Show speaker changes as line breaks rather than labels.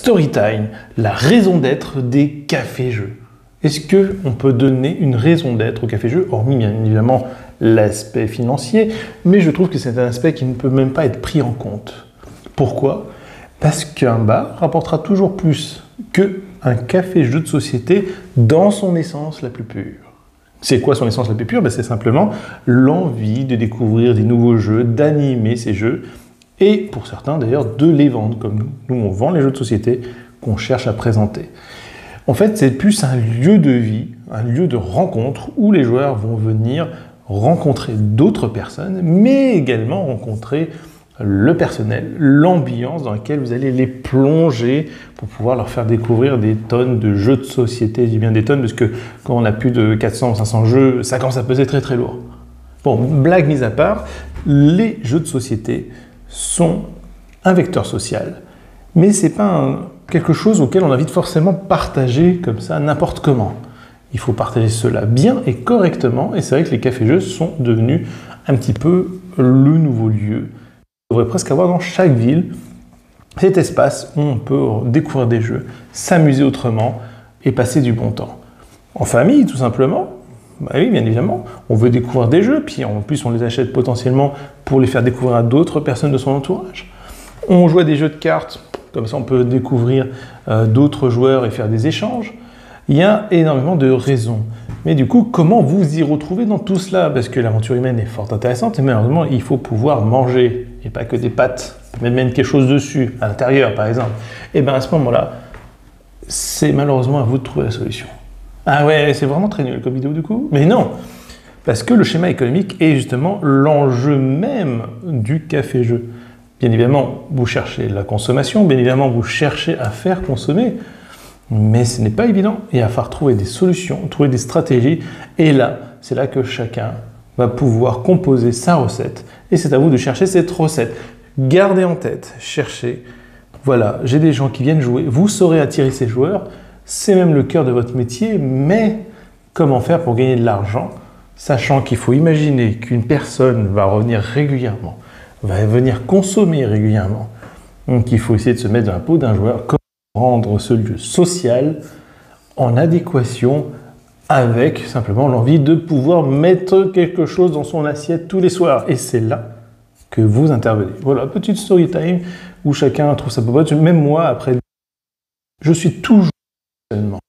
Storytime, la raison d'être des cafés-jeux. Est-ce qu'on peut donner une raison d'être au café-jeu, hormis bien évidemment l'aspect financier, mais je trouve que c'est un aspect qui ne peut même pas être pris en compte. Pourquoi? Parce qu'un bar rapportera toujours plus qu'un café-jeu de société dans son essence la plus pure. C'est quoi son essence la plus pure? C'est simplement l'envie de découvrir des nouveaux jeux, d'animer ces jeux, et pour certains d'ailleurs de les vendre, comme nous. Nous on vend les jeux de société qu'on cherche à présenter. En fait, c'est plus un lieu de vie, un lieu de rencontre où les joueurs vont venir rencontrer d'autres personnes, mais également rencontrer le personnel, l'ambiance dans laquelle vous allez les plonger pour pouvoir leur faire découvrir des tonnes de jeux de société. Je dis bien des tonnes parce que quand on a plus de 400 ou 500 jeux, ça commence à peser très très lourd. Bon, blague mise à part, les jeux de société sont un vecteur social, mais c'est pas quelque chose auquel on a envie de forcément partager comme ça n'importe comment. Il faut partager cela bien et correctement, et c'est vrai que les cafés-jeux sont devenus un petit peu le nouveau lieu. On devrait presque avoir dans chaque ville cet espace où on peut découvrir des jeux, s'amuser autrement et passer du bon temps. En famille, tout simplement. Bah oui, bien évidemment, on veut découvrir des jeux, puis en plus on les achète potentiellement pour les faire découvrir à d'autres personnes de son entourage. On joue à des jeux de cartes, comme ça on peut découvrir d'autres joueurs et faire des échanges. Il y a énormément de raisons. Mais du coup, comment vous y retrouver dans tout cela? Parce que l'aventure humaine est fort intéressante, et malheureusement, il faut pouvoir manger, et pas que des pâtes, mais mettre quelque chose dessus, à l'intérieur par exemple. Et bien à ce moment-là, c'est malheureusement à vous de trouver la solution. Ah ouais, c'est vraiment très nul comme vidéo du coup? Mais non! Parce que le schéma économique est justement l'enjeu même du café-jeu. Bien évidemment, vous cherchez la consommation, bien évidemment, vous cherchez à faire consommer, mais ce n'est pas évident. Il va falloir trouver des solutions, trouver des stratégies, et là, c'est là que chacun va pouvoir composer sa recette, et c'est à vous de chercher cette recette. Gardez en tête, cherchez, voilà, j'ai des gens qui viennent jouer, vous saurez attirer ces joueurs, c'est même le cœur de votre métier, mais comment faire pour gagner de l'argent, sachant qu'il faut imaginer qu'une personne va revenir régulièrement, va venir consommer régulièrement. Donc il faut essayer de se mettre dans la peau d'un joueur, comment rendre ce lieu social en adéquation avec simplement l'envie de pouvoir mettre quelque chose dans son assiette tous les soirs. Et c'est là que vous intervenez. Voilà, petite story time où chacun trouve sa popote. Même moi, après, je suis toujours seulement